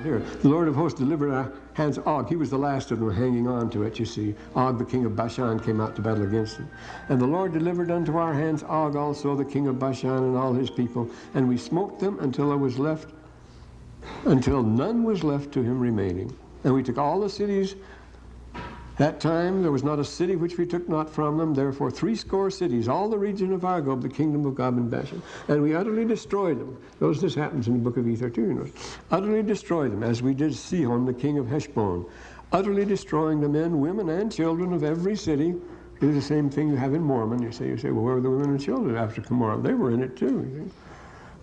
Here, the Lord of hosts delivered our hands. Og, he was the last of them hanging on to it, you see. Og, the king of Bashan, came out to battle against him. And the Lord delivered unto our hands Og also, the king of Bashan, and all his people. And we smote them until none was left to him remaining. And we took all the cities. That time there was not a city which we took not from them. Therefore 80 cities, all the region of Argob, the kingdom of Gob and Bashan. And we utterly destroyed them. Notice this happens in the book of Ether too, you know. Utterly destroyed them, as we did Sihon, the king of Heshbon. Utterly destroying the men, women, and children of every city. It's the same thing you have in Mormon. You say, well, where were the women and children after Gomorrah? They were in it too, you see.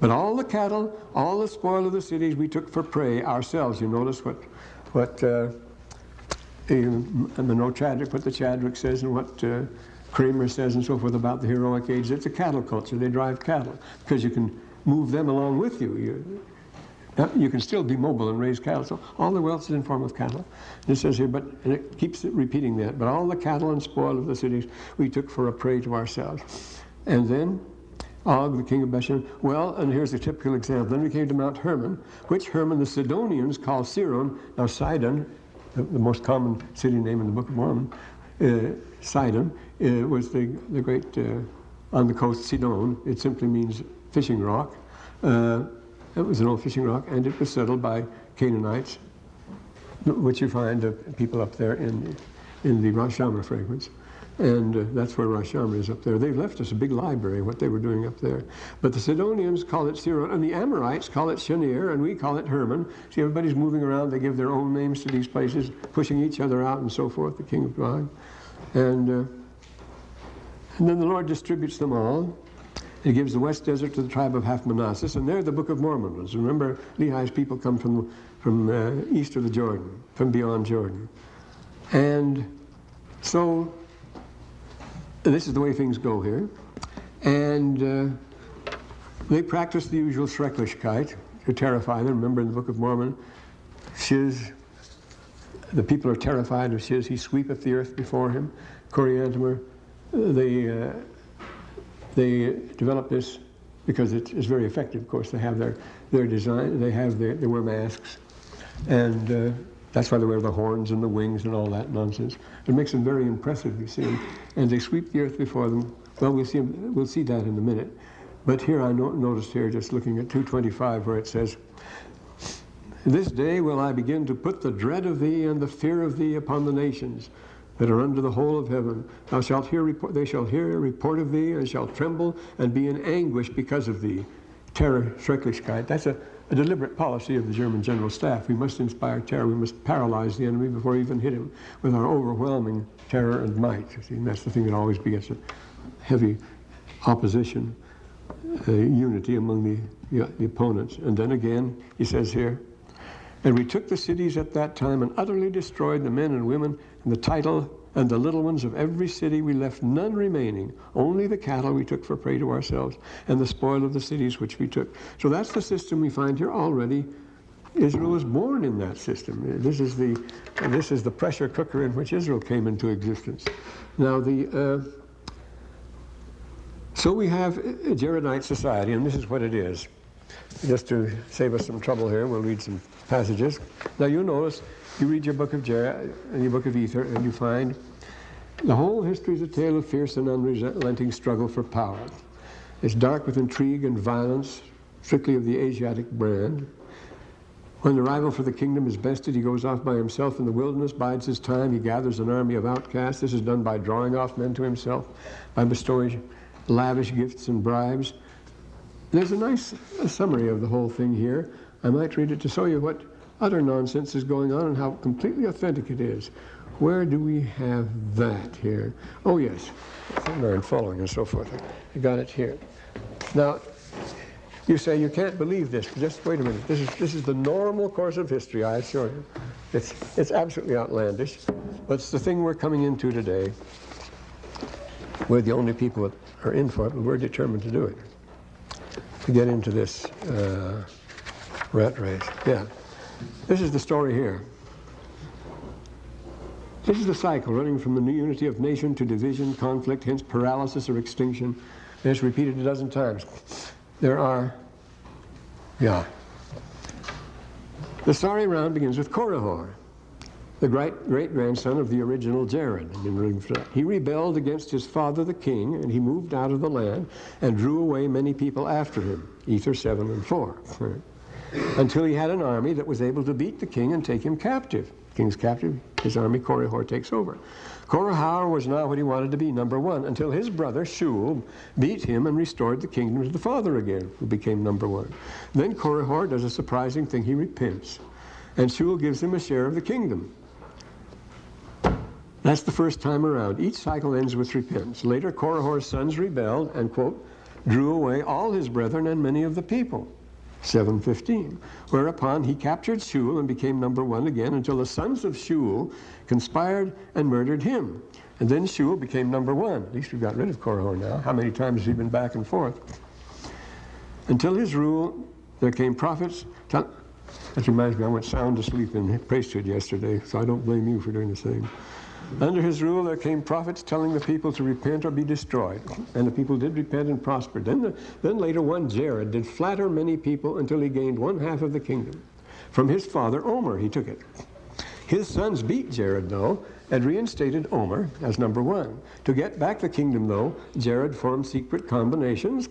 But all the cattle, all the spoil of the cities we took for prey ourselves. You notice what Monroe Chadwick, what the Chadwick says, and what Kramer says and so forth about the heroic age. It's a cattle culture. They drive cattle because you can move them along with you. You can still be mobile and raise cattle. So all the wealth is in form of cattle. And it says here, and it keeps repeating that, but all the cattle and spoil of the cities we took for a prey to ourselves. And then Og, the king of Bashan. Well, and here's a typical example. Then we came to Mount Hermon, which Hermon the Sidonians call Sidon. Now Sidon, the most common city name in the Book of Mormon, Sidon, was the great, on the coast, Sidon. It simply means fishing rock. It was an old fishing rock, and it was settled by Canaanites, which you find people up there in the Rosh Hashanah fragments. And that's where Rosh Hashanah is up there. They've left us a big library of what they were doing up there. But the Sidonians call it Sidon, and the Amorites call it Shanir, and we call it Hermon. See, everybody's moving around. They give their own names to these places, pushing each other out and so forth, the king of God. And then the Lord distributes them all. He gives the west desert to the tribe of half Manasseh, and they're the Book of Mormon ones. Remember, Lehi's people come from east of the Jordan, from beyond Jordan. And so this is the way things go here. And they practice the usual Schrecklichkeit to terrify them. Remember in the Book of Mormon, Shiz, the people are terrified of Shiz. He sweepeth the earth before him. Coriantumr, they develop this because it's very effective. Of course, they have their design. They wear masks. And that's why they wear the horns and the wings and all that nonsense. It makes them very impressive, you see. And they sweep the earth before them. Well, we'll see that in a minute. But here I noticed here, just looking at 225, where it says, "This day will I begin to put the dread of thee and the fear of thee upon the nations that are under the whole of heaven. They shall hear a report of thee, and shall tremble and be in anguish because of thee." Terror, Schrecklichkeit. That's a deliberate policy of the German General Staff. We must inspire terror. We must paralyze the enemy before we even hit him with our overwhelming terror and might. You see, and that's the thing that always begets a heavy opposition, unity among the opponents. And then again, he says here, "And we took the cities at that time and utterly destroyed the men and women and the title and the little ones of every city. We left none remaining. Only the cattle we took for prey to ourselves, and the spoil of the cities which we took." So that's the system we find here already. Israel was born in that system. This is the pressure cooker in which Israel came into existence. Now so we have a Jaredite society, and this is what it is. Just to save us some trouble here, we'll read some passages. Now you notice, you read your book of Jared and your book of Ether, and you find the whole history is a tale of fierce and unrelenting struggle for power. It's dark with intrigue and violence, strictly of the Asiatic brand. When the rival for the kingdom is bested, he goes off by himself in the wilderness, bides his time, he gathers an army of outcasts. This is done by drawing off men to himself, by bestowing lavish gifts and bribes. There's a nice summary of the whole thing here. I might read it to show you what utter nonsense is going on and how completely authentic it is. Where do we have that here? Oh yes, and following and so forth. I got it here. Now, you say you can't believe this. Just wait a minute. This is the normal course of history, I assure you. It's absolutely outlandish, but it's the thing we're coming into today. We're the only people that are in for it, but we're determined to do it. To get into this rat race. Yeah. This is the story here. This is the cycle running from the unity of nation to division, conflict, hence paralysis or extinction. And it's repeated a dozen times. There are, The sorry round begins with Korihor, the great-grandson of the original Jared. He rebelled against his father, the king, and he moved out of the land and drew away many people after him, Ether 7 and 4, until he had an army that was able to beat the king and take him captive. The king's captive, his army, Korihor, takes over. Korihor was now what he wanted to be, number one, until his brother, Shul, beat him and restored the kingdom to the father again, who became number one. Then Korihor does a surprising thing. He repents, and Shul gives him a share of the kingdom. That's the first time around. Each cycle ends with repentance. Later, Korihor's sons rebelled and, quote, drew away all his brethren and many of the people, 7:15. Whereupon he captured Shul and became number one again until the sons of Shul conspired and murdered him. And then Shul became number one. At least we've got rid of Korihor now. How many times has he been back and forth? Until his rule, there came prophets. That reminds me, I went sound asleep in priesthood yesterday, so I don't blame you for doing the same. Under his rule, there came prophets telling the people to repent or be destroyed. And the people did repent and prospered. Then later one Jared did flatter many people until he gained one half of the kingdom. From his father, Omer, he took it. His sons beat Jared, though, and reinstated Omer as number one. To get back the kingdom, though, Jared formed secret combinations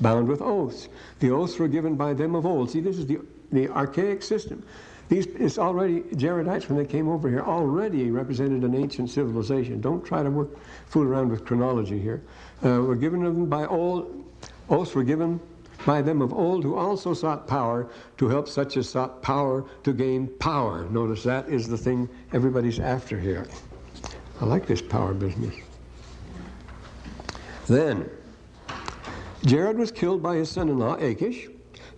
bound with oaths. The oaths were given by them of old. See, this is the archaic system. It's already, Jaredites, when they came over here, already represented an ancient civilization. Don't try to fool around with chronology here. Were given them by old, oaths were given by them of old, who also sought power to help such as sought power to gain power. Notice that is the thing everybody's after here. I like this power business. Then, Jared was killed by his son-in-law, Achish.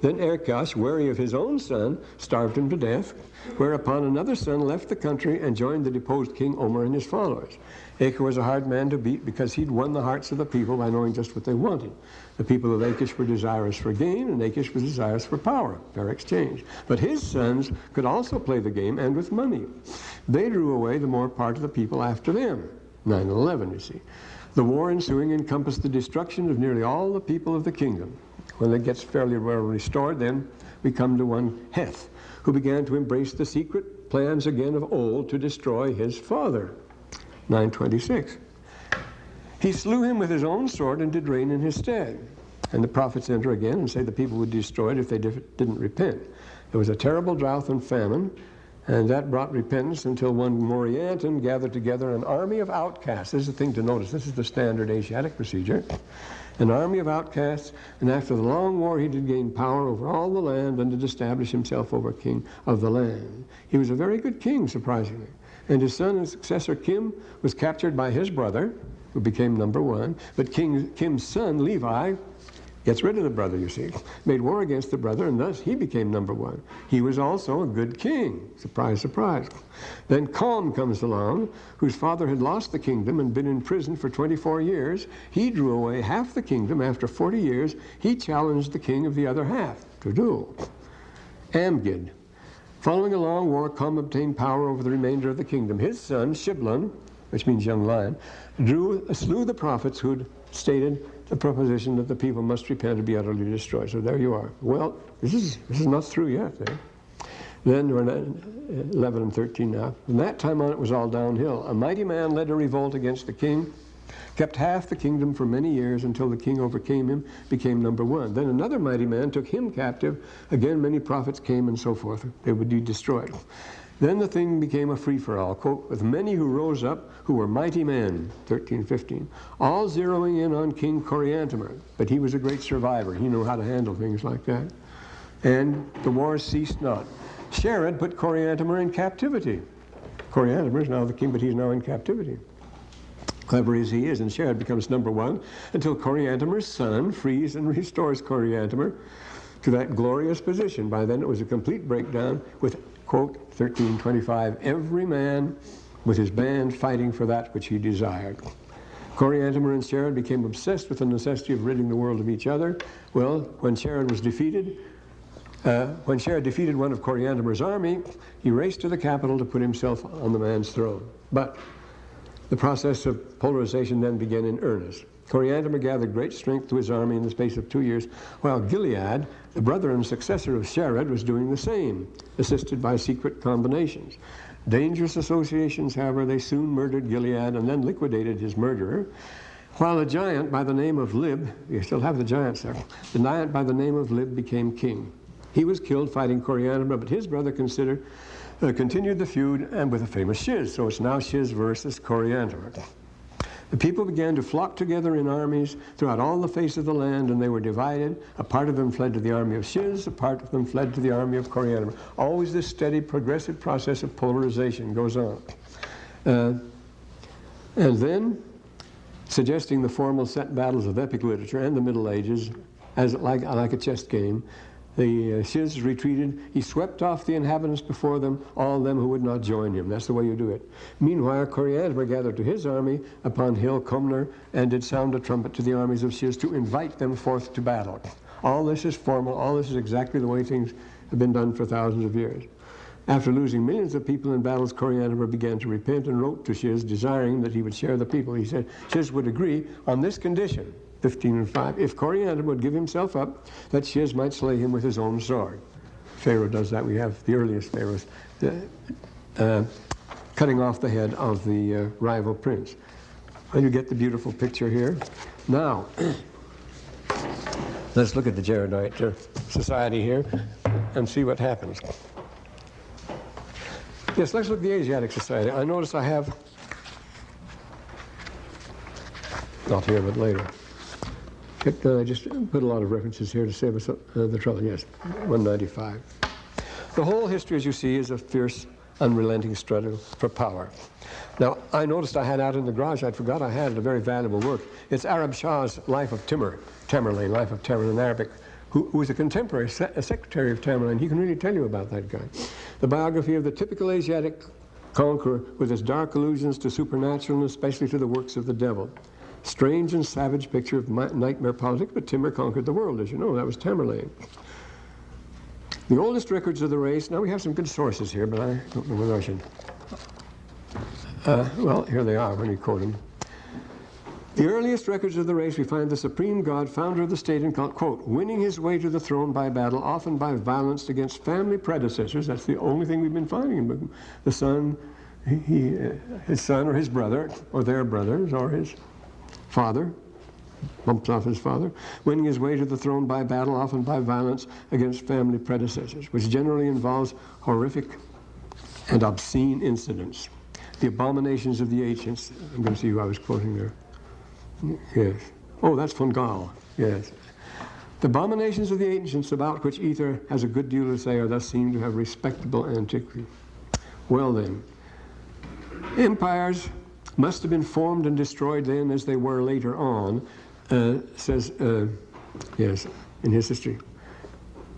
Then Erkash, wary of his own son, starved him to death, whereupon another son left the country and joined the deposed king Omer and his followers. Achish was a hard man to beat because he'd won the hearts of the people by knowing just what they wanted. The people of Achish were desirous for gain, and Achish was desirous for power, fair exchange. But his sons could also play the game, and with money. They drew away the more part of the people after them. 9 and 11, you see. The war ensuing encompassed the destruction of nearly all the people of the kingdom. When it gets fairly well restored, then we come to one Heth, who began to embrace the secret plans again of old to destroy his father. 9:26. He slew him with his own sword and did reign in his stead. And the prophets enter again and say the people would be destroyed if they didn't repent. There was a terrible drought and famine, and that brought repentance until one Morianton gathered together an army of outcasts. This is the thing to notice. This is the standard Asiatic procedure. An army of outcasts, and after the long war he did gain power over all the land and did establish himself over king of the land. He was a very good king, surprisingly. And his son and successor Kim was captured by his brother, who became number one. But Kim's son, Levi, gets rid of the brother, you see, made war against the brother, and thus he became number one. He was also a good king. Surprise, surprise. Then Con comes along, whose father had lost the kingdom and been in prison for 24 years. He drew away half the kingdom. After 40 years, he challenged the king of the other half to duel. Amgid. Following a long war, Con obtained power over the remainder of the kingdom. His son, Shiblon, which means young lion, slew the prophets who'd stated the proposition that the people must repent and be utterly destroyed. So there you are. Well, this is not through yet. Then we're at 11 and 13 now. From that time on, it was all downhill. A mighty man led a revolt against the king, kept half the kingdom for many years until the king overcame him, became number one. Then another mighty man took him captive. Again, many prophets came and so forth. They would be destroyed. Then the thing became a free-for-all, quote, with many who rose up who were mighty men, 13:15, all zeroing in on King Coriantumr. But he was a great survivor. He knew how to handle things like that. And the wars ceased not. Shared put Coriantumr in captivity. Coriantumr is now the king, but he's now in captivity. Clever as he is, and Shared becomes number one until Coriantumr's son frees and restores Coriantumr to that glorious position. By then it was a complete breakdown with, quote, 13:25, every man with his band fighting for that which he desired. Coriantumr and Shared became obsessed with the necessity of ridding the world of each other. Well, when Shared was defeated, when Shared defeated one of Coriantumr's army, he raced to the capital to put himself on the man's throne. But the process of polarization then began in earnest. Coriantumr gathered great strength to his army in the space of 2 years, while Gilead, the brother and successor of Shared, was doing the same, assisted by secret combinations. Dangerous associations, however, they soon murdered Gilead and then liquidated his murderer, while a giant by the name of Lib, you still have the giants there, the giant by the name of Lib became king. He was killed fighting Coriantumr, but his brother continued the feud, and with a famous Shiz. So it's now Shiz versus Coriantumr. The people began to flock together in armies throughout all the face of the land, and they were divided. A part of them fled to the army of Shiz, a part of them fled to the army of Coriantumr. Always this steady, progressive process of polarization goes on. And then, suggesting the formal set battles of epic literature and the Middle Ages, as like a chess game, the Shiz retreated. He swept off the inhabitants before them, all them who would not join him. That's the way you do it. Meanwhile, Coriantumr gathered to his army upon Hill Cumnor and did sound a trumpet to the armies of Shiz to invite them forth to battle. All this is formal. All this is exactly the way things have been done for thousands of years. After losing millions of people in battles, Coriantumr began to repent and wrote to Shiz, desiring that he would share the people. He said Shiz would agree on this condition, 15:5, if Coriantumr would give himself up, that Shiz might slay him with his own sword. Pharaoh does that. We have the earliest pharaohs cutting off the head of the rival prince. And you get the beautiful picture here. Now, let's look at the Jaredite society here and see what happens. Yes, let's look at the Asiatic society. I notice I have, not here but later, I just put a lot of references here to save us the trouble. Yes, 195. The whole history, as you see, is a fierce, unrelenting struggle for power. Now, I noticed I had out in the garage, I forgot I had a very valuable work. It's Arab Shah's Life of Tamerlane, Life of Tamerlane in Arabic, who was a contemporary, a secretary of Tamerlane. He can really tell you about that guy. The biography of the typical Asiatic conqueror with its dark allusions to supernatural and especially to the works of the devil. Strange and savage picture of nightmare politics, but Timur conquered the world, as you know. That was Tamerlane. The oldest records of the race, now we have some good sources here, but I don't know whether I should. Well, here they are when you quote them. The earliest records of the race, we find the supreme god, founder of the state, and quote, winning his way to the throne by battle, often by violence against family predecessors. That's the only thing we've been finding. The son, his son or his brother, or their brothers, or his father, bumps off his father, winning his way to the throne by battle, often by violence against family predecessors, which generally involves horrific and obscene incidents. The abominations of the ancients. I'm going to see who I was quoting there. Yes. Oh, that's von Gaal. Yes. The abominations of the ancients about which Ether has a good deal to say are thus seen to have respectable antiquity. Well then, empires must have been formed and destroyed then as they were later on, says, yes, in his history.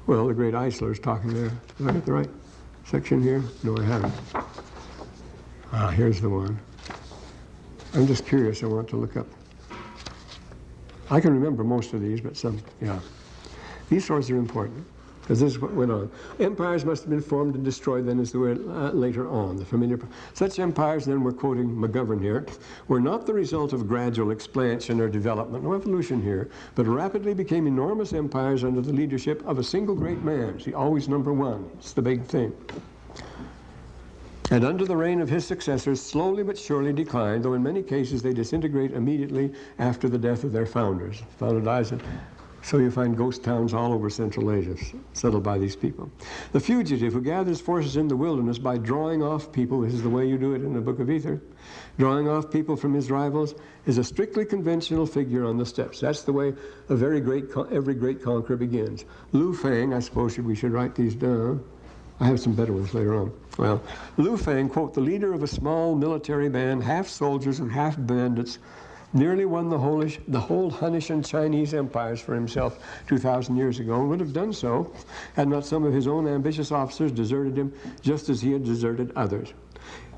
Well, the great Eisler is talking there. Have I got the right section here? No, I haven't. Here's the one. I'm just curious. I want to look up. I can remember most of these, but some, yeah. These sources are important, because this is what went on. Empires must have been formed and destroyed then as they were later on. The familiar, such empires, then we're quoting McGovern here, were not the result of gradual expansion or development, no evolution here, but rapidly became enormous empires under the leadership of a single great man. See, always number one. It's the big thing. And under the reign of his successors, slowly but surely declined, though in many cases they disintegrate immediately after the death of their founders. Founded Isaac. So you find ghost towns all over Central Asia, settled by these people. The fugitive who gathers forces in the wilderness by drawing off people, this is the way you do it in the Book of Ether, drawing off people from his rivals, is a strictly conventional figure on the steps. That's the way every great conqueror begins. Lu Fang, I suppose we should write these down. I have some better ones later on. Well, Lu Fang, quote, the leader of a small military band, half soldiers and half bandits, nearly won the whole Hunnish and Chinese empires for himself 2,000 years ago, and would have done so had not some of his own ambitious officers deserted him, just as he had deserted others.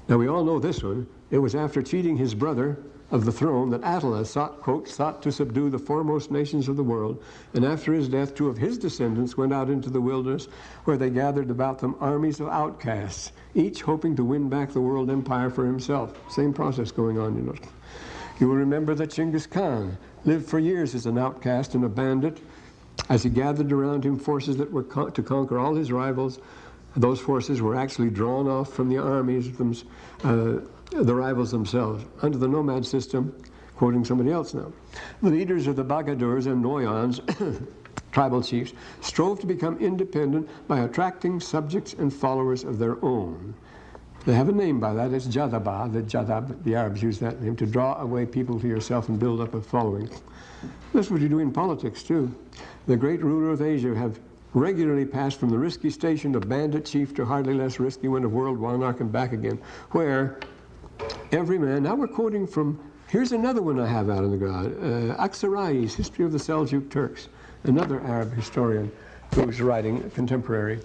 Now, we all know this one. It was after cheating his brother of the throne that Attila sought to subdue the foremost nations of the world, and after his death, 2 of his descendants went out into the wilderness, where they gathered about them armies of outcasts, each hoping to win back the world empire for himself. Same process going on, you know. You will remember that Genghis Khan lived for years as an outcast and a bandit. As he gathered around him forces that were to conquer all his rivals, those forces were actually drawn off from the armies of the rivals themselves under the nomad system, quoting somebody else now. The leaders of the Bagadurs and Noyons, tribal chiefs, strove to become independent by attracting subjects and followers of their own. They have a name by that. It's Jadaba. The Arabs use that name to draw away people to yourself and build up a following. That's what you do in politics too. The great ruler of Asia have regularly passed from the risky station of bandit chief to hardly less risky one of world monarch and back again, where every man, now we're quoting from, here's another one I have out in the ground, Aksarai's History of the Seljuk Turks, another Arab historian who's writing contemporary.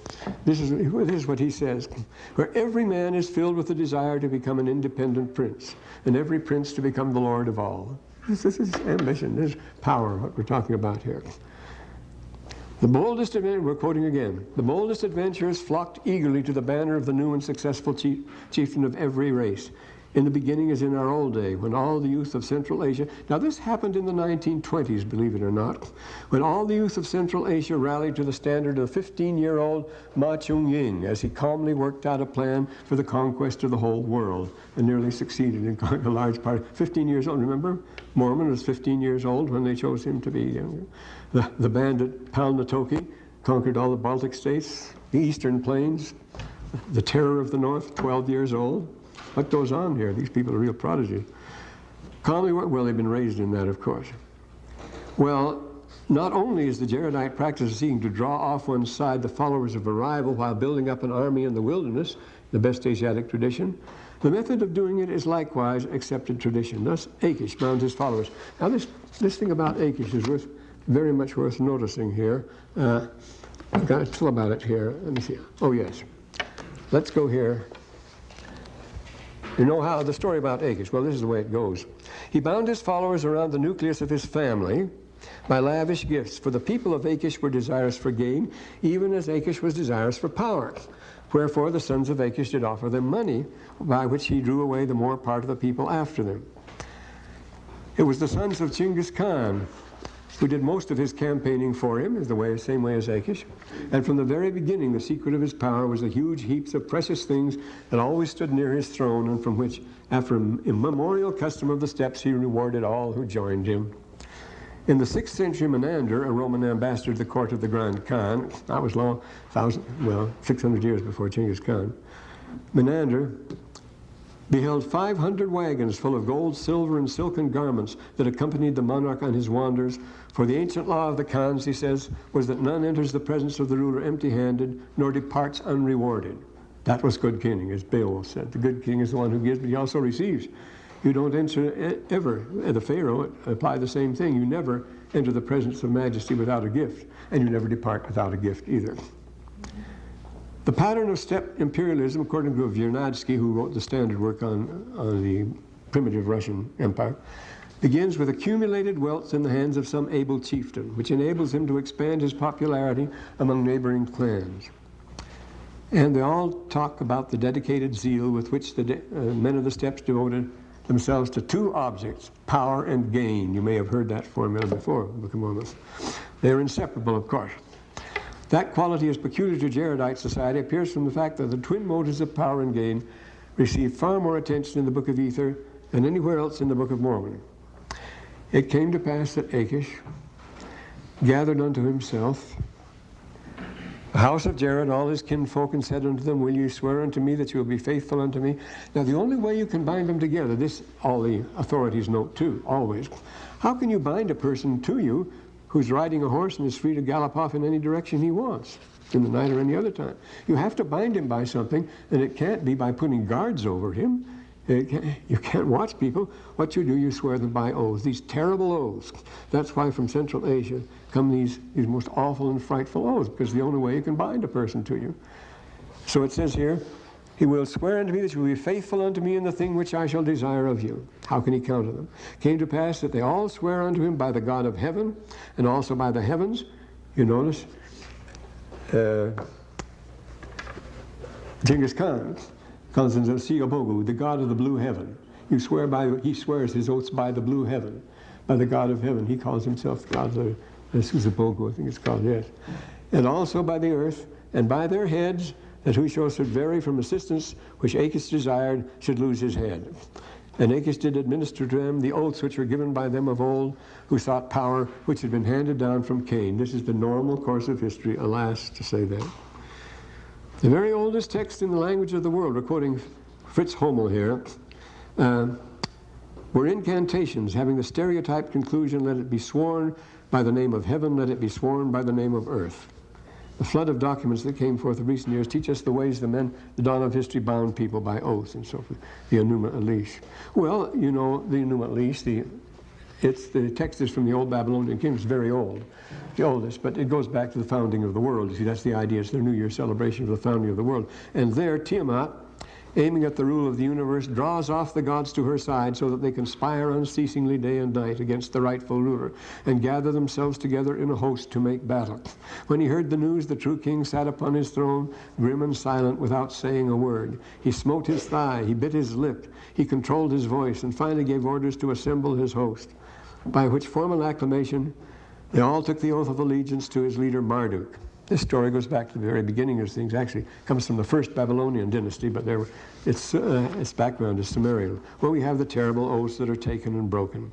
This is what he says, where every man is filled with the desire to become an independent prince, and every prince to become the lord of all. This is ambition, this is power, what we're talking about here. The boldest, we're quoting again, the boldest adventurers flocked eagerly to the banner of the new and successful chieftain of every race. In the beginning as in our old day, when all the youth of Central Asia, now this happened in the 1920s, believe it or not, when all the youth of Central Asia rallied to the standard of 15-year-old Ma Chung-ying as he calmly worked out a plan for the conquest of the whole world and nearly succeeded in conquering a large part. 15 years old, remember? Mormon was 15 years old when they chose him to be younger. The bandit Palnatoki conquered all the Baltic states, the eastern plains, the terror of the north, 12 years old. What goes on here? These people are real prodigies. Calmly, well, they've been raised in that, of course. Well, not only is the Jaredite practice of seeking to draw off one's side the followers of a rival while building up an army in the wilderness, the best Asiatic tradition, the method of doing it is likewise accepted tradition. Thus, Achish bound his followers. Now, this thing about Achish is very much worth noticing here. I've got to tell about it here. Let me see. Oh, yes. Let's go here. You know how the story about Achish? Well, this is the way it goes. He bound his followers around the nucleus of his family by lavish gifts, for the people of Achish were desirous for gain, even as Achish was desirous for power. Wherefore the sons of Achish did offer them money, by which he drew away the more part of the people after them. It was the sons of Chinggis Khan who did most of his campaigning for him, same way as Achish. And from the very beginning, the secret of his power was the huge heaps of precious things that always stood near his throne, and from which, after an immemorial custom of the steppes, he rewarded all who joined him. In the 6th century, Menander, a Roman ambassador to the court of the Grand Khan, that was 600 years before Chinggis Khan, Menander beheld 500 wagons full of gold, silver, and silken garments that accompanied the monarch on his wanders. For the ancient law of the Khans, he says, was that none enters the presence of the ruler empty-handed, nor departs unrewarded. That was good king, as Beowulf said. The good king is the one who gives, but he also receives. You don't enter ever, the Pharaoh applied the same thing. You never enter the presence of majesty without a gift, and you never depart without a gift either. The pattern of steppe imperialism, according to Vernadsky, who wrote the standard work on the primitive Russian Empire, begins with accumulated wealth in the hands of some able chieftain, which enables him to expand his popularity among neighboring clans. And they all talk about the dedicated zeal with which the men of the steppes devoted themselves to two objects, power and gain. You may have heard that formula before, Book of Mormon. They are inseparable, of course. That quality is peculiar to Jaredite society appears from the fact that the twin motives of power and gain receive far more attention in the Book of Ether than anywhere else in the Book of Mormon. It came to pass that Achish gathered unto himself the house of Jared, all his kinfolk, and said unto them, will you swear unto me that you will be faithful unto me? Now, the only way you can bind them together, this all the authorities note too, always. How can you bind a person to you who's riding a horse and is free to gallop off in any direction he wants, in the night or any other time? You have to bind him by something, and it can't be by putting guards over him. You can't watch people. What you do, you swear them by oaths, these terrible oaths. That's why from Central Asia come these most awful and frightful oaths, because the only way you can bind a person to you. So it says here, he will swear unto me that you will be faithful unto me in the thing which I shall desire of you. How can he counter them? Came to pass that they all swear unto him by the God of heaven, and also by the heavens. You notice, Genghis Khan, the God of the blue heaven. He swears his oaths by the blue heaven. by the God of heaven. He calls himself God, this is a Bogo, I think it's called, yes. And also by the earth, and by their heads, that whoso should vary from assistance which Achish desired should lose his head. And Achish did administer to them the oaths which were given by them of old, who sought power, which had been handed down from Cain. This is the normal course of history, alas, to say that. The very oldest text in the language of the world, we're quoting Fritz Hommel here, were incantations having the stereotyped conclusion, let it be sworn by the name of heaven, let it be sworn by the name of earth. The flood of documents that came forth of recent years teach us the ways the dawn of history bound people by oath and so forth. The Enuma Elish. Well, you know, the Enuma Elish, the text is from the old Babylonian king. It's very old, the oldest, but it goes back to the founding of the world. You see, that's the idea. It's their New Year celebration of the founding of the world. And there, Tiamat, aiming at the rule of the universe, draws off the gods to her side so that they conspire unceasingly day and night against the rightful ruler and gather themselves together in a host to make battle. When he heard the news, the true king sat upon his throne, grim and silent, without saying a word. He smote his thigh, he bit his lip, he controlled his voice, and finally gave orders to assemble his host, by which formal acclamation they all took the oath of allegiance to his leader Marduk. This story goes back to the very beginning of things. Actually, comes from the first Babylonian dynasty, but its background is Sumerian. Well, we have the terrible oaths that are taken and broken.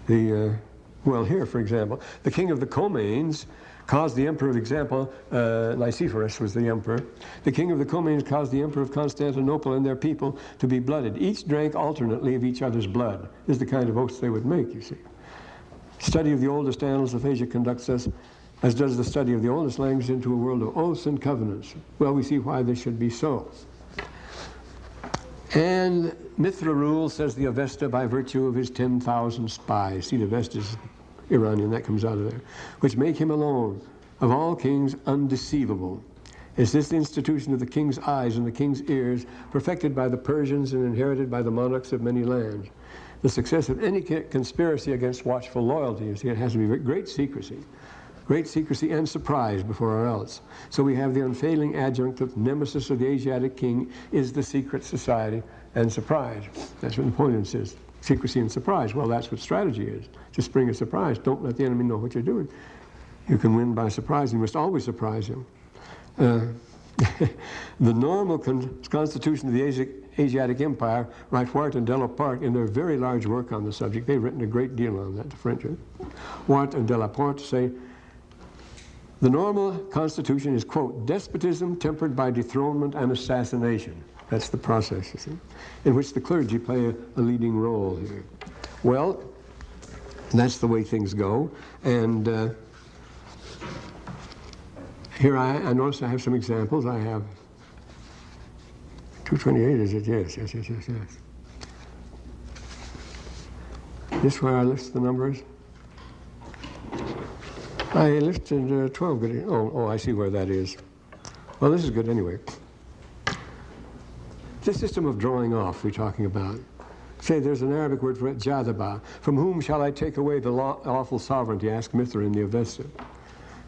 Well, here, for example, the king of the Comains caused the emperor of example, Nicephorus was the emperor. The king of the Comains caused the emperor of Constantinople and their people to be blooded. Each drank alternately of each other's blood. This is the kind of oaths they would make, you see. Study of the oldest annals of Asia conducts us, as does the study of the oldest language, into a world of oaths and covenants. Well, we see why this should be so. And Mithra rule, says the Avesta, by virtue of his 10,000 spies. See, the Avesta is Iranian, that comes out of there. Which make him alone, of all kings, undeceivable. Is this the institution of the king's eyes and the king's ears, perfected by the Persians and inherited by the monarchs of many lands? The success of any conspiracy against watchful loyalty, you see, it has to be great secrecy. Great secrecy and surprise before our else. So we have the unfailing adjunct of nemesis of the Asiatic king is the secret society and surprise. That's what Napoleon says, secrecy and surprise. Well, that's what strategy is. Just bring a surprise. Don't let the enemy know what you're doing. You can win by surprise. You must always surprise him. The normal constitution of the Asiatic Empire, Wright and Delaporte, in their very large work on the subject, they've written a great deal on that, the French. Wright and Delaporte say, the normal constitution is, quote, despotism tempered by dethronement and assassination. That's the process, you see, in which the clergy play a leading role here. Well, that's the way things go. And here I notice I have some examples. I have 228, is it? Yes. This where I list the numbers? I listed 12 good. Oh, I see where that is. Well, this is good anyway. This system of drawing off we're talking about. Say, there's an Arabic word for it, jadaba. From whom shall I take away the lawful sovereignty? Asked Mithra in the Avesta.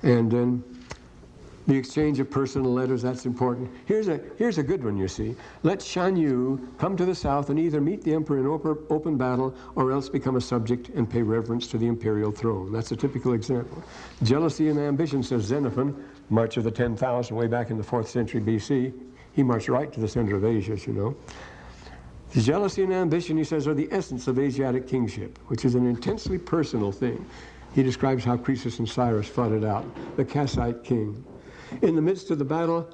And then the exchange of personal letters, that's important. Here's a good one, you see. Let Shan Yu come to the south and either meet the emperor in open battle or else become a subject and pay reverence to the imperial throne. That's a typical example. Jealousy and ambition, says Xenophon, March of the 10,000, way back in the 4th century BC. He marched right to the center of Asia, as you know. The jealousy and ambition, he says, are the essence of Asiatic kingship, which is an intensely personal thing. He describes how Croesus and Cyrus fought it out, the Kassite king. In the midst of the battle,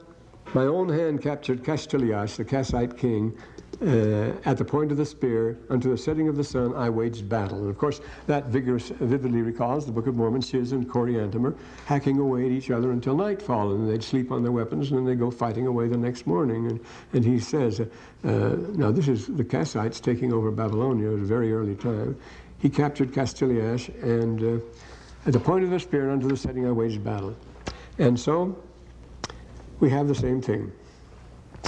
my own hand captured Castilias, the Kassite king, at the point of the spear. Unto the setting of the sun, I waged battle. And of course, that vividly recalls the Book of Mormon, Shiz and Coriantumr, hacking away at each other until nightfall, and they'd sleep on their weapons, and then they'd go fighting away the next morning. And he says, now this is the Kassites taking over Babylonia at a very early time. He captured Castilias, and at the point of the spear, unto the setting, I waged battle. And so we have the same thing.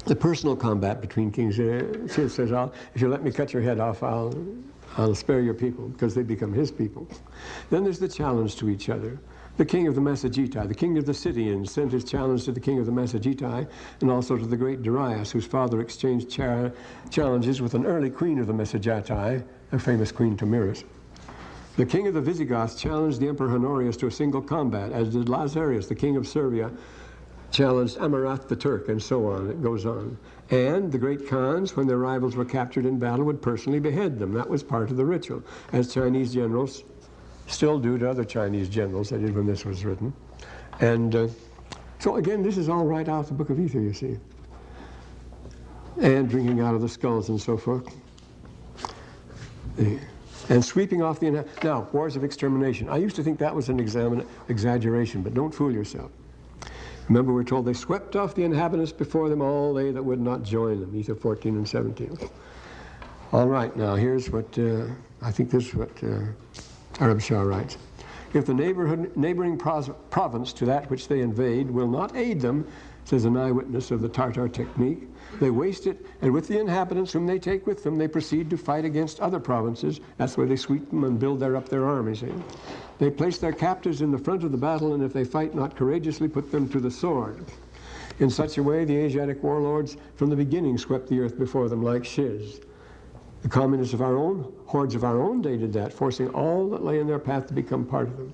The personal combat between kings. Shiz says, if you let me cut your head off, I'll spare your people, because they become his people. Then there's the challenge to each other. The king of the Massagetae, the king of the Scythians, sent his challenge to the king of the Massagetae, and also to the great Darius, whose father exchanged challenges with an early queen of the Massagetae, a famous queen, Tamiris. The king of the Visigoths challenged the Emperor Honorius to a single combat, as did Lazarus, the king of Serbia, challenged Amurath the Turk, and so on. It goes on. And the great Khans, when their rivals were captured in battle, would personally behead them. That was part of the ritual, as Chinese generals still do to other Chinese generals. They did when this was written. And so again, this is all right out of the Book of Ether, you see. And drinking out of the skulls and so forth. And sweeping off the... Now, wars of extermination. I used to think that was an exaggeration, but don't fool yourself. Remember, we're told they swept off the inhabitants before them, all they that would not join them. Ether 14 and 17. All right, now here's what... I think this is what Arab Shah writes. If the neighboring province to that which they invade will not aid them, says an eyewitness of the Tartar technique, they waste it, and with the inhabitants whom they take with them, they proceed to fight against other provinces. That's where they sweep them and build up their armies. They place their captives in the front of the battle, and if they fight not courageously, put them to the sword. In such a way, the Asiatic warlords from the beginning swept the earth before them like shiz. The communists of our own, hordes of our own day did that, forcing all that lay in their path to become part of them.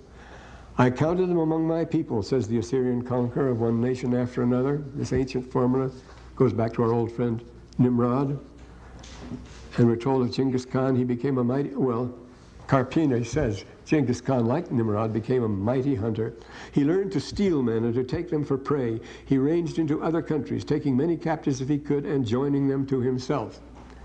I counted them among my people, says the Assyrian conqueror of one nation after another. This ancient formula goes back to our old friend Nimrod. And we're told of Genghis Khan, he became a mighty, well, Karpina says, Genghis Khan, like Nimrod, became a mighty hunter. He learned to steal men and to take them for prey. He ranged into other countries, taking many captives if he could, and joining them to himself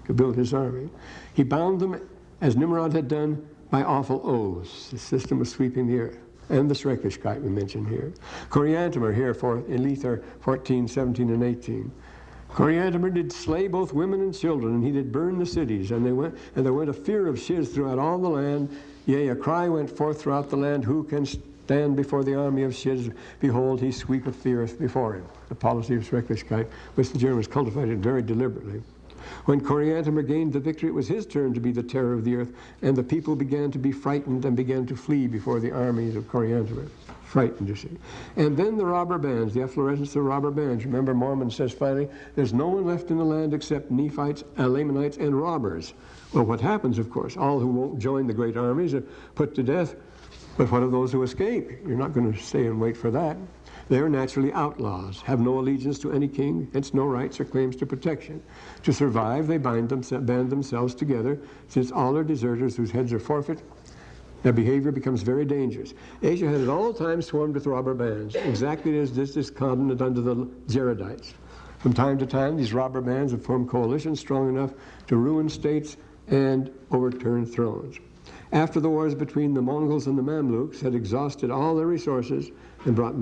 to build his army. He bound them, as Nimrod had done, by awful oaths. The system of sweeping the earth. And the Schrecklichkeit we mentioned here. Coriantumr here in Ether 14, 17, and 18. Coriantumr did slay both women and children, and he did burn the cities, and there went a fear of shiz throughout all the land. Yea, a cry went forth throughout the land, who can stand before the army of shiz? Behold, he sweepeth the earth before him. The policy of Schrecklichkeit, which the Germans cultivated very deliberately. When Coriantumr gained the victory, it was his turn to be the terror of the earth, and the people began to be frightened and began to flee before the armies of Coriantumr. Frightened, you see. And then the robber bands, the efflorescence of robber bands. Remember, Mormon says finally, there's no one left in the land except Nephites, Lamanites, and robbers. Well, what happens, of course? All who won't join the great armies are put to death. But what of those who escape? You're not going to stay and wait for that. They are naturally outlaws, have no allegiance to any king, hence no rights or claims to protection. To survive, they band themselves together, since all are deserters whose heads are forfeit. Their behavior becomes very dangerous. Asia had at all times swarmed with robber bands, exactly as this continent under the Jaredites. From time to time, these robber bands have formed coalitions strong enough to ruin states and overturn thrones. After the wars between the Mongols and the Mamluks had exhausted all their resources and brought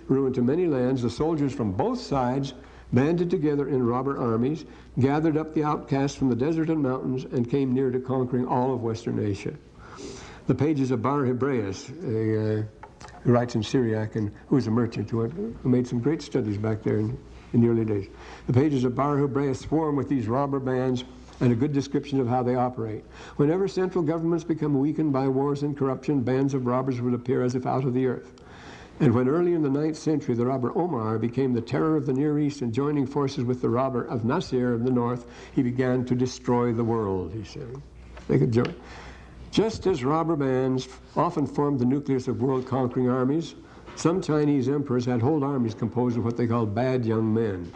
ruin to many lands, the soldiers from both sides banded together in robber armies, gathered up the outcasts from the desert and mountains, and came near to conquering all of Western Asia. The pages of Bar Hebraeus, who writes in Syriac and who was a merchant who made some great studies back there in the early days. The pages of Bar Hebraeus swarm with these robber bands and a good description of how they operate. Whenever central governments become weakened by wars and corruption, bands of robbers would appear as if out of the earth. And when early in the 9th century the robber Omar became the terror of the Near East, and joining forces with the robber of Nasir in the north, he began to destroy the world, he said. They could join. Just as robber bands often formed the nucleus of world-conquering armies, some Chinese emperors had whole armies composed of what they called bad young men.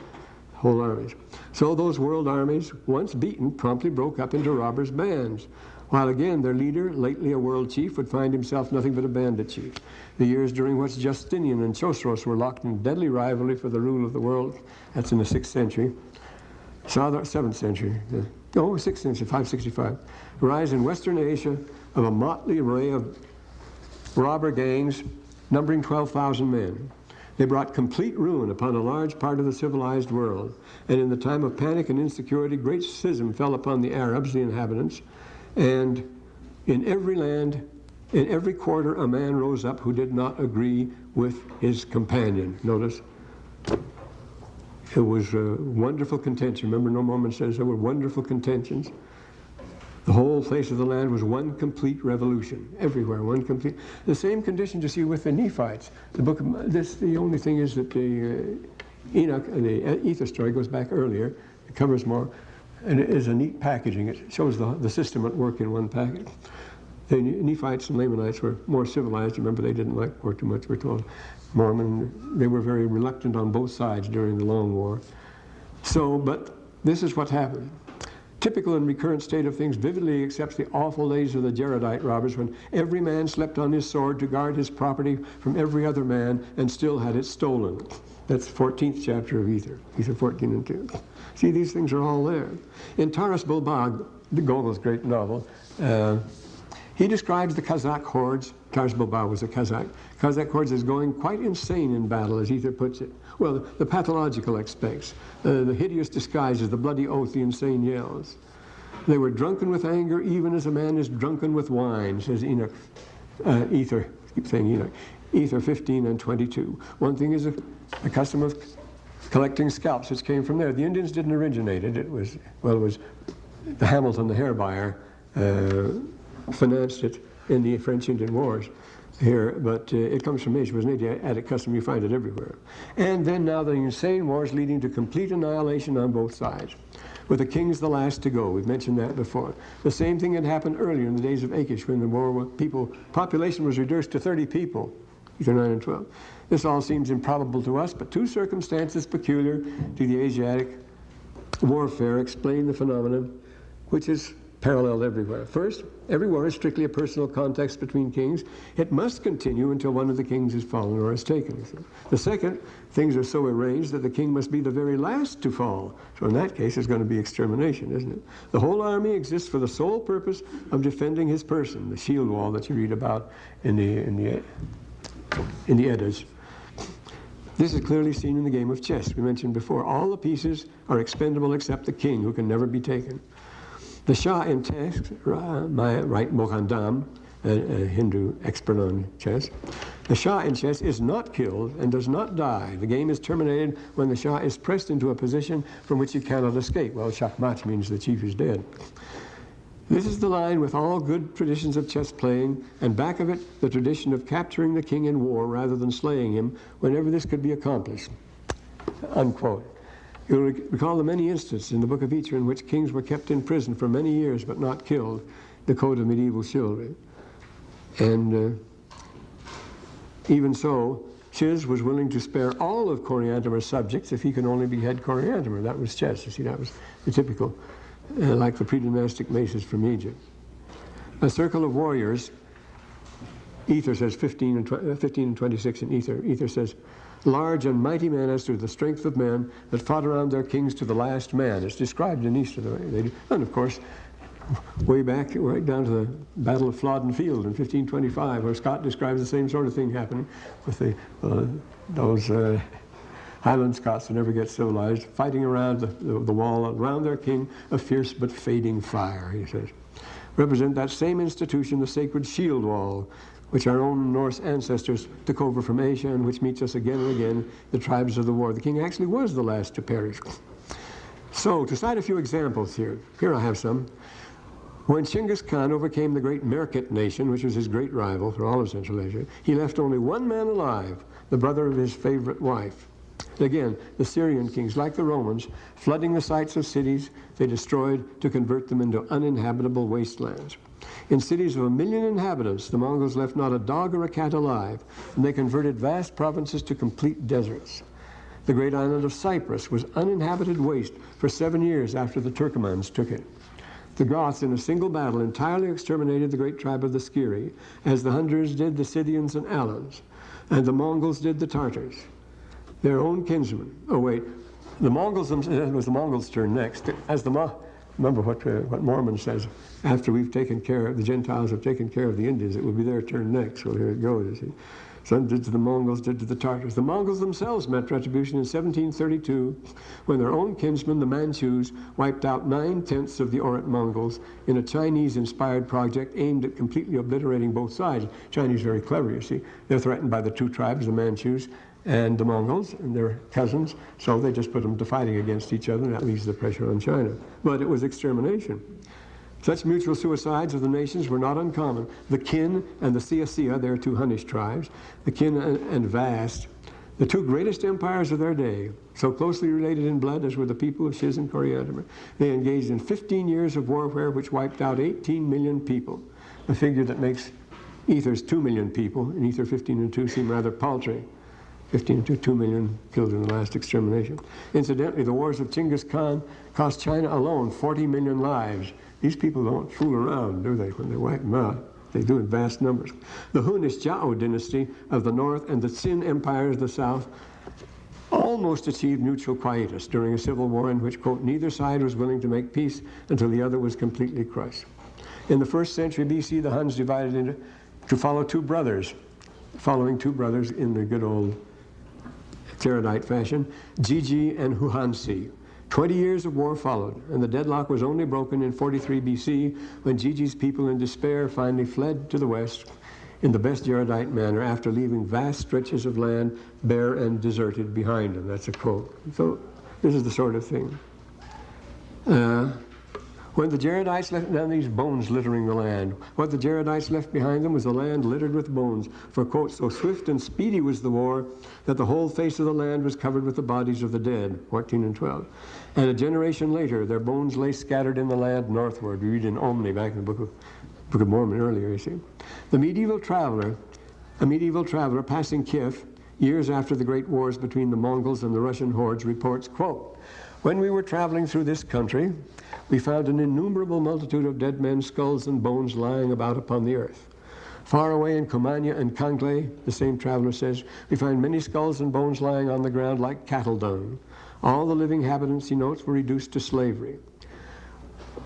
Whole armies. So those world armies, once beaten, promptly broke up into robbers' bands, while again their leader, lately a world chief, would find himself nothing but a bandit chief. The years during which Justinian and Chosroes were locked in deadly rivalry for the rule of the world, that's in the 6th century, saw the 7th century, 6th century, 565, rise in Western Asia of a motley array of robber gangs numbering 12,000 men. They brought complete ruin upon a large part of the civilized world, and in the time of panic and insecurity, great schism fell upon the Arabs, the inhabitants, and in every land, in every quarter, a man rose up who did not agree with his companion. Notice, it was a wonderful contention. Remember, no Mormon says there were wonderful contentions. The whole face of the land was one complete revolution. Everywhere, one complete. The same conditions you see with the Nephites. The book of this. The only thing is that the Enoch, the Ether story goes back earlier. It covers more, and it is a neat packaging. It shows the system at work in one package. The Nephites and Lamanites were more civilized. Remember, they didn't like war too much, we're told. Mormon, they were very reluctant on both sides during the Long War. So, but this is what happened. Typical and recurrent state of things vividly accepts the awful days of the Jaredite robbers, when every man slept on his sword to guard his property from every other man and still had it stolen. That's 14th chapter of Ether, Ether 14 and 2. See, these things are all there. In Taras Bulba, Gogol's great novel, he describes the Kazakh hordes. Taras Bulba was a Kazakh. Kazakh hordes as going quite insane in battle, as Ether puts it. Well, the pathological aspects, the hideous disguises, the bloody oath, the insane yells. They were drunken with anger, even as a man is drunken with wine, says Enoch. Ether, I keep saying Enoch. Ether 15 and 22. One thing is a custom of collecting scalps, which came from there. The Indians didn't originate it. It was the Hamilton, the hair buyer, financed it in the French-Indian Wars here, but it comes from Asia. It was an Asiatic custom. You find it everywhere. And then now the insane wars leading to complete annihilation on both sides, with the kings the last to go. We've mentioned that before. The same thing had happened earlier in the days of Achish, when the war, population was reduced to 30 people, Ether 9 and 12. This all seems improbable to us, but two circumstances peculiar to the Asiatic warfare explain the phenomenon, which is paralleled everywhere. First, every war is strictly a personal contest between kings. It must continue until one of the kings is fallen or is taken. The second, things are so arranged that the king must be the very last to fall. So in that case, it's going to be extermination, isn't it? The whole army exists for the sole purpose of defending his person, the shield wall that you read about in the Eddas. This is clearly seen in the game of chess. We mentioned before, all the pieces are expendable except the king, who can never be taken. The Shah in chess, my right Mohandam, a Hindu expert on chess, the Shah in chess is not killed and does not die. The game is terminated when the Shah is pressed into a position from which he cannot escape. Well, Shachmat means the chief is dead. This is the line with all good traditions of chess playing, and back of it, the tradition of capturing the king in war rather than slaying him whenever this could be accomplished. Unquote. You'll recall the many instances in the book of Ether in which kings were kept in prison for many years but not killed, the code of medieval chivalry. And even so, Chiz was willing to spare all of Coriantumr's subjects if he could only behead Coriantumr. That was chess. You see, that was the typical, like the pre-dynastic maces from Egypt. A circle of warriors, Ether says 15 and 26 in Ether. Ether says, large and mighty men as to the strength of men that fought around their kings to the last man. It's described in Easter the way they do. And of course, way back, right down to the Battle of Flodden Field in 1525, where Scott describes the same sort of thing happening with those Highland Scots that never get civilized, fighting around the wall around their king, a fierce but fading fire, he says. Represent that same institution, the sacred shield wall, which our own Norse ancestors took over from Asia, and which meets us again and again, the tribes of the war. The king actually was the last to perish. So, to cite a few examples here I have some. When Chinggis Khan overcame the great Merkit nation, which was his great rival for all of Central Asia, he left only one man alive, the brother of his favorite wife. Again, the Syrian kings, like the Romans, flooding the sites of cities they destroyed to convert them into uninhabitable wastelands. In cities of 1 million inhabitants, the Mongols left not a dog or a cat alive, and they converted vast provinces to complete deserts. The great island of Cyprus was uninhabited waste for 7 years after the Turkomans took it. The Goths, in a single battle, entirely exterminated the great tribe of the Skiri, as the Huns did the Scythians and Alans, and the Mongols did the Tartars, their own kinsmen. Oh wait, the Mongols, it was the Mongols' turn next. Remember what Mormon says, after we've taken care of, the Gentiles have taken care of the Indians, it will be their turn next. Well, here it goes, you see. Some did to the Mongols, did to the Tartars. The Mongols themselves met retribution in 1732, when their own kinsmen, the Manchus, wiped out 9/10 of the Orit Mongols in a Chinese-inspired project aimed at completely obliterating both sides. Chinese are very clever, you see. They're threatened by the two tribes, the Manchus and the Mongols, and they're cousins, so they just put them to fighting against each other, and that leaves the pressure on China. But it was extermination. Such mutual suicides of the nations were not uncommon. The Kin and the Sia, they are two Hunnish tribes, the Kin and Vast, the two greatest empires of their day, so closely related in blood as were the people of Shiz and Coriantumr. They engaged in 15 years of warfare which wiped out 18 million people. a figure that makes Ether's 2 million people, and Ether 15 and 2 seem rather paltry. 15 to 2 million killed in the last extermination. Incidentally, the wars of Genghis Khan cost China alone 40 million lives. These people don't fool around, do they, when they wipe them out? They do in vast numbers. The Hunnish Zhao dynasty of the north and the Xin Empire of the south almost achieved neutral quietus during a civil war in which, quote, neither side was willing to make peace until the other was completely crushed. In the 1st century BC, the Huns divided to follow following two brothers in the good old Jaredite fashion, Gigi and Huhansi. 20 years of war followed, and the deadlock was only broken in 43 BC when Gigi's people in despair finally fled to the west in the best Jaredite manner after leaving vast stretches of land bare and deserted behind them. That's a quote. So this is the sort of thing. When the Jaredites left down these bones littering the land, what the Jaredites left behind them was the land littered with bones. For, quote, so swift and speedy was the war that the whole face of the land was covered with the bodies of the dead, 14 and 12. And a generation later, their bones lay scattered in the land northward. We read in Omni, back in the Book of Mormon earlier, you see. A medieval traveler passing Kiev, years after the great wars between the Mongols and the Russian hordes, reports, quote, when we were traveling through this country, we found an innumerable multitude of dead men's skulls and bones lying about upon the earth. Far away in Komanya and Kangle, the same traveler says, we find many skulls and bones lying on the ground like cattle dung. All the living inhabitants, he notes, were reduced to slavery.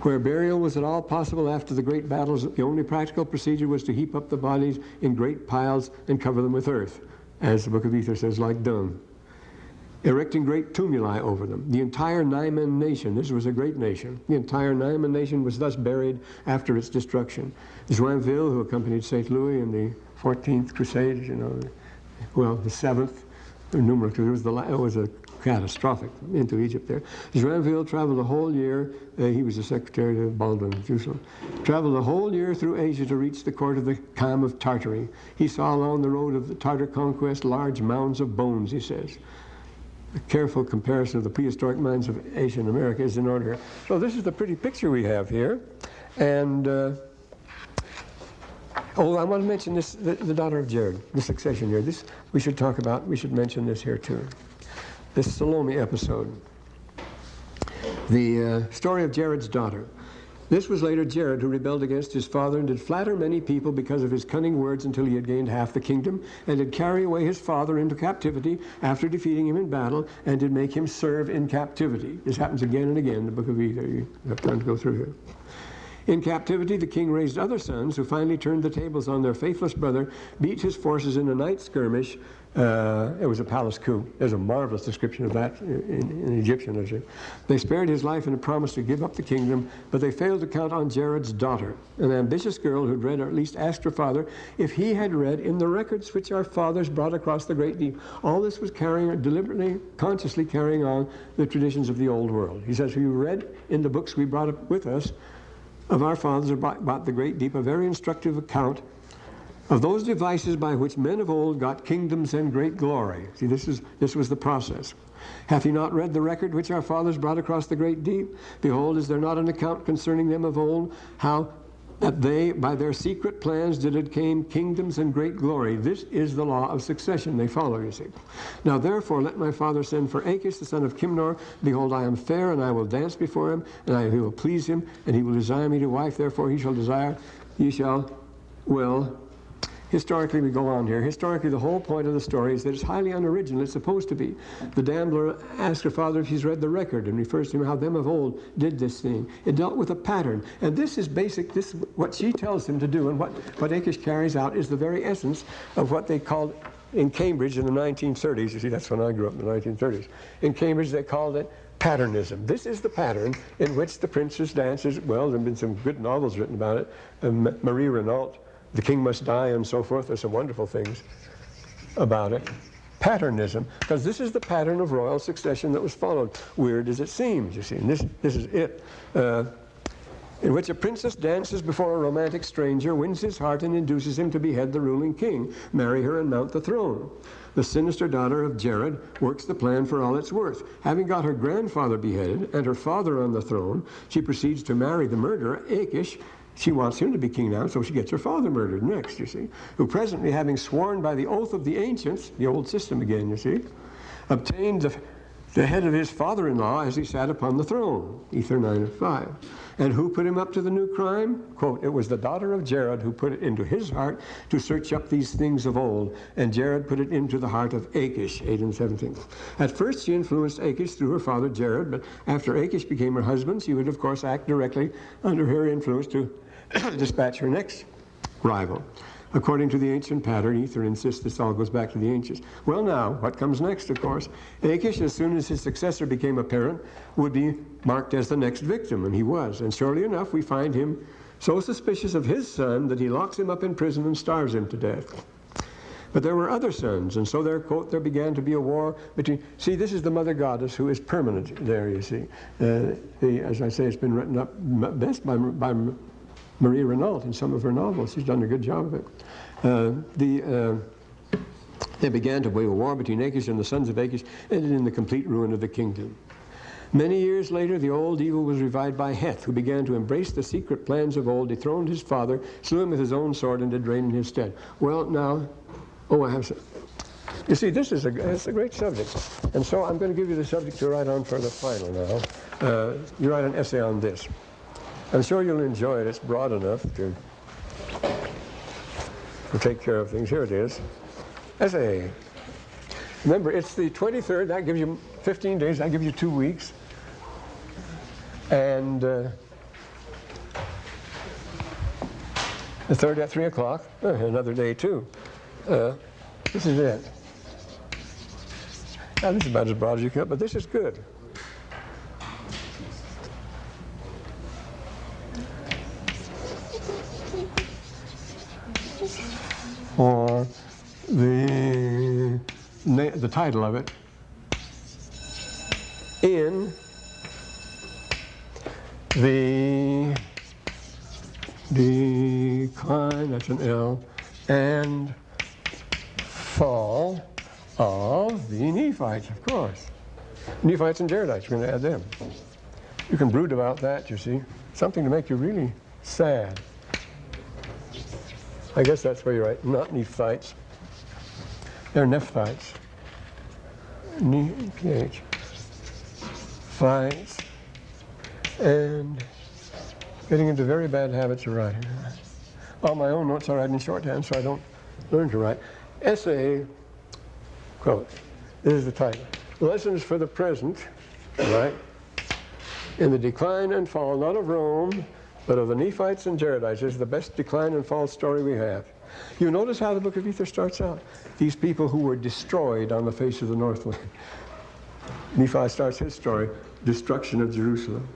Where burial was at all possible after the great battles, the only practical procedure was to heap up the bodies in great piles and cover them with earth, as the Book of Ether says, like dung, erecting great tumuli over them. The entire Naiman nation, this was a great nation, the entire Naiman nation was thus buried after its destruction. Joinville, who accompanied St. Louis in the 14th Crusade, well, the 7th, numerous, it was a catastrophic into Egypt there. Joinville traveled a whole year, he was the secretary to Baldwin of Jerusalem, traveled a whole year through Asia to reach the court of the Khan of Tartary. He saw along the road of the Tartar conquest large mounds of bones, he says. A careful comparison of the prehistoric minds of Asia and America is in order. So this is the pretty picture we have here. And, I want to mention this, the daughter of Jared, the succession here. This we should talk about, we should mention this here too. This Salome episode. The story of Jared's daughter. This was later Jared who rebelled against his father and did flatter many people because of his cunning words until he had gained half the kingdom, and did carry away his father into captivity after defeating him in battle, and did make him serve in captivity. This happens again and again in the Book of Ether. You have time to go through here. In captivity, the king raised other sons who finally turned the tables on their faithless brother, beat his forces in a night skirmish. It was a palace coup. There's a marvelous description of that in Egyptian literature. They spared his life and promised to give up the kingdom, but they failed to count on Jared's daughter, an ambitious girl who'd read, or at least asked her father if he had read in the records which our fathers brought across the great deep. All this was deliberately, consciously carrying on the traditions of the old world. He says, we read in the books we brought up with us of our fathers about the great deep, a very instructive account of those devices by which men of old got kingdoms and great glory. See, this was the process. Hath he not read the record which our fathers brought across the great deep? Behold, is there not an account concerning them of old, how that they, by their secret plans, did obtain kingdoms and great glory? This is the law of succession they follow, you see. Now therefore let my father send for Achish, the son of Kimnor. Behold, I am fair, and I will dance before him, and he will please him, and he will desire me to wife. Therefore he shall desire, ye shall will. Historically, we go on here. Historically, the whole point of the story is that it's highly unoriginal. It's supposed to be. The damsel asks her father if he's read the record and refers to him how them of old did this thing. It dealt with a pattern. And this is basic. This what she tells him to do, and what Achish carries out is the very essence of what they called in Cambridge in the 1930s. You see, that's when I grew up, in the 1930s. In Cambridge, they called it patternism. This is the pattern in which the princess dances. Well, there have been some good novels written about it. Marie Renault, The King Must Die, and so forth. There's some wonderful things about it. Patternism, because this is the pattern of royal succession that was followed. Weird as it seems, you see. And this is it. In which a princess dances before a romantic stranger, wins his heart, and induces him to behead the ruling king, marry her, and mount the throne. The sinister daughter of Jared works the plan for all it's worth. Having got her grandfather beheaded and her father on the throne, she proceeds to marry the murderer, Achish. she wants him to be king now, so she gets her father murdered next, you see, who presently, having sworn by the oath of the ancients, the old system again, you see, obtained the head of his father-in-law as he sat upon the throne, Ether 9:5. And who put him up to the new crime? Quote, it was the daughter of Jared who put it into his heart to search up these things of old, and Jared put it into the heart of Achish, 8 and 17. At first she influenced Achish through her father Jared, but after Achish became her husband, she would of course act directly under her influence to dispatch her next rival. According to the ancient pattern, Ether insists this all goes back to the ancients. Well now, what comes next, of course? Achish, as soon as his successor became apparent, would be marked as the next victim, and he was. And surely enough, we find him so suspicious of his son that he locks him up in prison and starves him to death. But there were other sons, and so there, quote, there began to be a war between... See, this is the mother goddess who is permanent there, you see. As I say, it's been written up best by Marie Renault in some of her novels. She's done a good job of it. They began to wage a war between Achish and the sons of Achish, ended in the complete ruin of the kingdom. Many years later, the old evil was revived by Heth, who began to embrace the secret plans of old, dethroned his father, slew him with his own sword, and did reign in his stead. Well, now, I have some. You see, it's a great subject. And so I'm going to give you the subject to write on for the final now. You write an essay on this. I'm sure you'll enjoy it. It's broad enough to take care of things. Here it is. Essay. Remember, it's the 23rd. That gives you 15 days. That gives you 2 weeks. And the 3rd at 3 o'clock. Another day, too. This is it. Now, this is about as broad as you can, but this is good. Or the title of it, in the decline, that's an L, and fall of the Nephites, of course. Nephites and Jaredites, we're going to add them. You can brood about that, you see. Something to make you really sad. I guess that's where you're right, not Nephites. They're Nephites. PH. Fights. And getting into very bad habits of writing. All my own notes I write in shorthand, so I don't learn to write. Essay, quote, this is the title. Lessons for the present, right? In the decline and fall, not of Rome, but of the Nephites and Jaredites. This is the best decline and fall story we have. You notice how the book of Ether starts out. These people who were destroyed on the face of the Northland. Nephi starts his story, destruction of Jerusalem.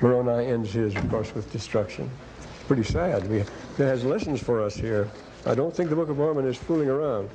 Moroni ends his, of course, with destruction. It's pretty sad. It has lessons for us here. I don't think the Book of Mormon is fooling around.